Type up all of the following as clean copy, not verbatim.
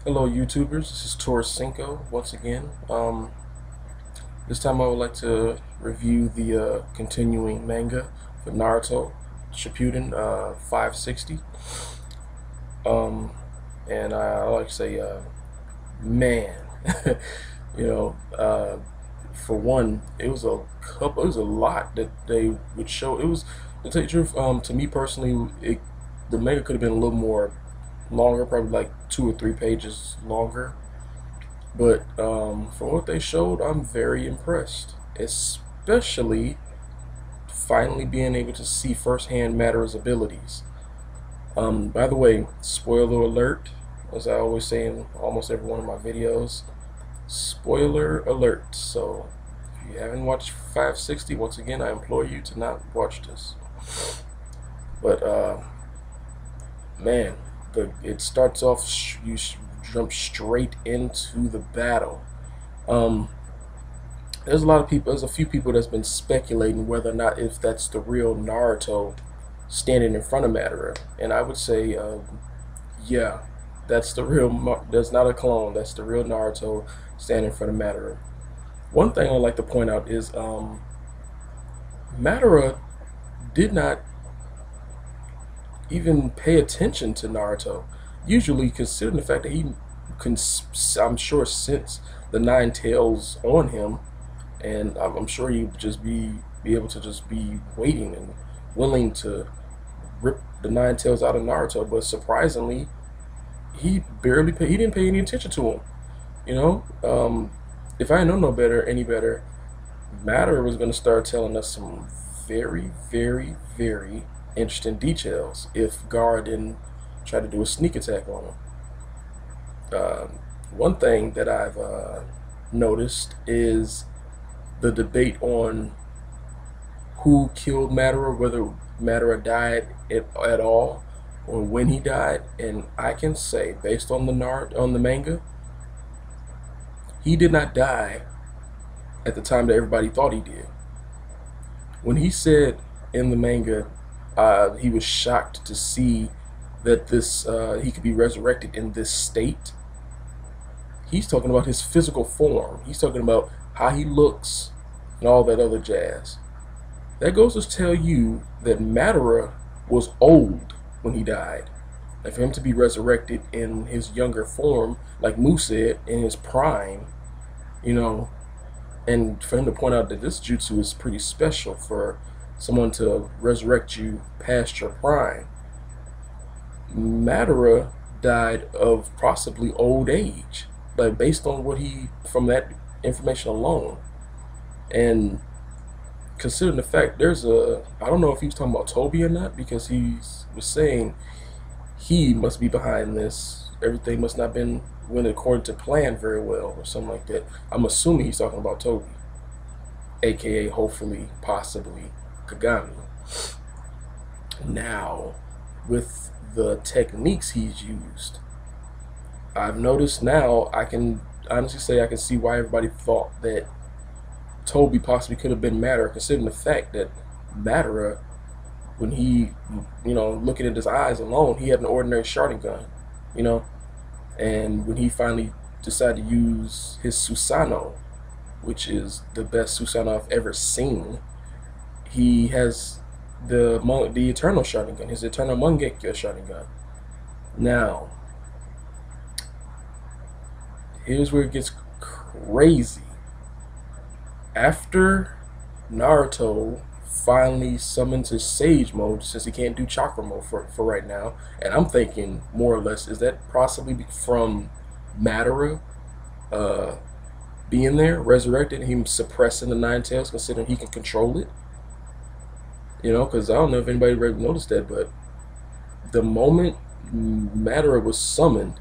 Hello YouTubers, this is Cinco once again. This time I would like to review the continuing manga for Naruto Shippuden 560. Um, and I like to say, man, you know, for one, it was a lot that they would show. It was, to tell you the truth, to me personally, the manga could have been a little more longer, probably like 2 or 3 pages longer. But from what they showed, I'm very impressed, especially finally being able to see firsthand Madara's abilities. By the way, spoiler alert, as I always say in almost every one of my videos, spoiler alert. So if you haven't watched 560, once again, I implore you to not watch this. But man, it starts off, you jump straight into the battle. Um, there's a few people that's been speculating whether or not if that's the real Naruto standing in front of Madara, and I would say, yeah, that's the real. That's not a clone. That's the real Naruto standing in front of Madara. One thing I'd like to point out is Madara did not even pay attention to Naruto. Usually, considering the fact that he can, I'm sure, sense the nine tails on him, and I'm sure he'd just be able to just be waiting and willing to rip the nine tails out of Naruto. But surprisingly, he didn't pay any attention to him. You know, if I know no better, any better, Matter was going to start telling us some very, very, very interesting details if Gar didn't try to do a sneak attack on him. One thing that I've noticed is the debate on who killed Madara, whether Madara died at all or when he died, and I can say, based on the manga, he did not die at the time that everybody thought he did. When he said in the manga he was shocked to see that this he could be resurrected in this state, he's talking about his physical form. He's talking about how he looks and all that other jazz. That goes to tell you that Madara was old when he died. And for him to be resurrected in his younger form, like Mu said, in his prime, you know, and for him to point out that this jutsu is pretty special for someone to resurrect you past your prime. Madara died of possibly old age, like based on what he, from that information alone. And considering the fact I don't know if he was talking about Toby or not, because he was saying he must be behind this. Everything must not have been went according to plan very well or something like that. I'm assuming he's talking about Toby, aka hopefully, possibly Kagami. Now, with the techniques he's used, I've noticed now, I can honestly say I can see why everybody thought that Toby possibly could have been Madara, considering the fact that Madara, when he, looking at his eyes alone, he had an ordinary sharding gun, you know, and when he finally decided to use his Susanoo, which is the best Susanoo I've ever seen, he has the eternal sharding gun, his eternal Mangekyo sharding gun. Now, here's where it gets crazy. After Naruto finally summons his Sage mode, since he can't do Chakra mode for right now, and I'm thinking more or less, is that possibly from Madara being there, resurrected, him suppressing the Nine Tails, considering he can control it? You know, because I don't know if anybody really noticed that, but the moment Madara was summoned,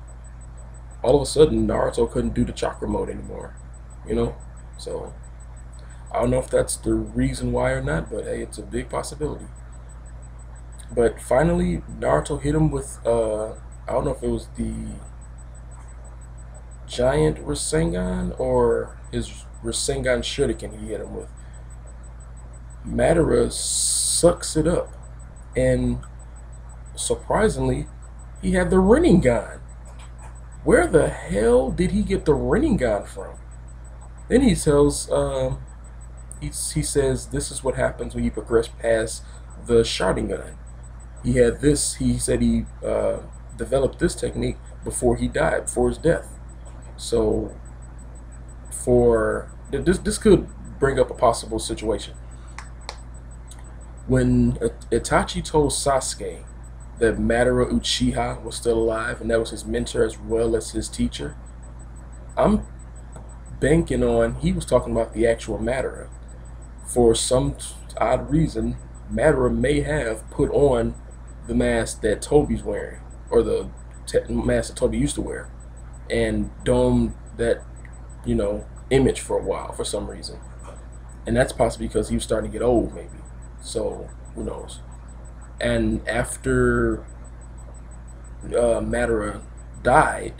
all of a sudden Naruto couldn't do the Chakra mode anymore. You know, so I don't know if that's the reason why or not, but hey, it's a big possibility. But finally, Naruto hit him with, I don't know if it was the giant Rasengan or his Rasengan Shuriken he hit him with. Madara sucks it up, and surprisingly, he had the Rinnegan. where the hell did he get the Rinnegan from? Then he tells, he says this is what happens when you progress past the Sharingan. He had this, he said he developed this technique before he died, before his death. So for this could bring up a possible situation. When Itachi told Sasuke that Madara Uchiha was still alive and that was his mentor as well as his teacher, I'm banking on he was talking about the actual Madara. For some odd reason, Madara may have put on the mask that Toby's wearing, or the mask that Toby used to wear, and domed that, you know, image for a while for some reason. And that's possibly because he was starting to get old, maybe. So who knows? And after Madara died,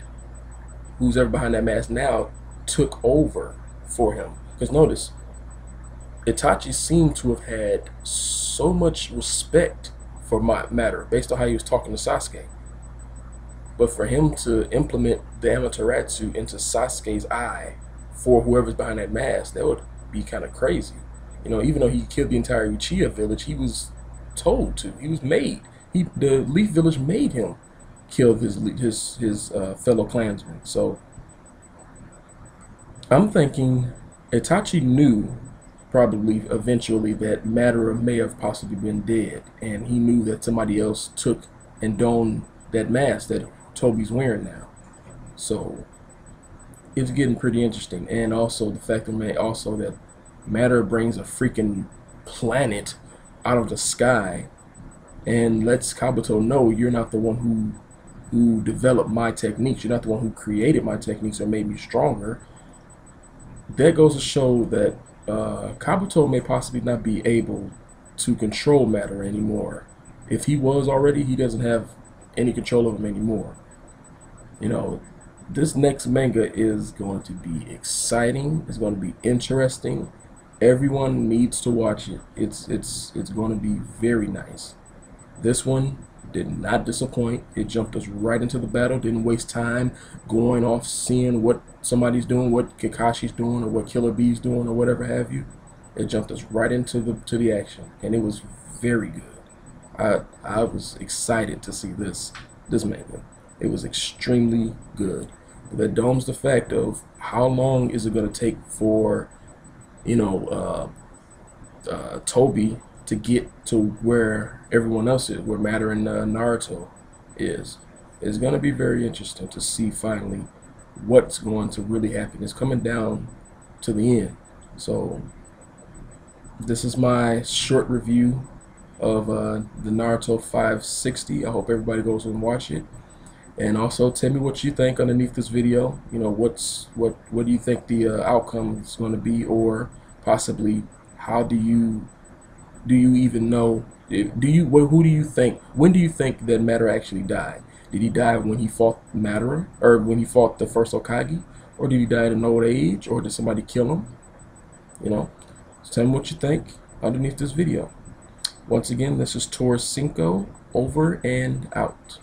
who's ever behind that mask now took over for him. Because notice, Itachi seemed to have had so much respect for Madara based on how he was talking to Sasuke. But for him to implement the Amaterasu into Sasuke's eye for whoever's behind that mask, that would be kind of crazy. You know, even though he killed the entire Uchiha village, he was told to. He was made. The Leaf Village made him kill his fellow clansmen. So I'm thinking Itachi knew probably eventually that Madara may have possibly been dead, and he knew that somebody else took and donned that mask that Toby's wearing now. So it's getting pretty interesting. And also the fact that that Madara brings a freaking planet out of the sky and lets Kabuto know you're not the one who developed my techniques. You're not the one who created my techniques or made me stronger. That goes to show that Kabuto may possibly not be able to control Madara anymore. If he was already, he doesn't have any control of him anymore. You know, this next manga is going to be exciting. It's going to be interesting. Everyone needs to watch it. It's going to be very nice. This one did not disappoint. It jumped us right into the battle. Didn't waste time going off seeing what somebody's doing, what Kakashi's doing, or what Killer Bee's doing, or whatever have you. It jumped us right into the action, and it was very good. I was excited to see this manga. It was extremely good. But that domes the fact of how long is it going to take for, you know, Toby to get to where everyone else is, where Madara and Naruto is. It's going to be very interesting to see finally what's going to really happen. It's coming down to the end. So this is my short review of the Naruto 560. I hope everybody goes and watch it. And also tell me what you think underneath this video. You know, what do you think the outcome is going to be, or possibly how do you even know? Who do you think? When do you think that Madara actually died? Did he die when he fought Madara, or when he fought the first Hokage, or did he die at an old age, or did somebody kill him? You know, so tell me what you think underneath this video. Once again, this is Tor 5, over and out.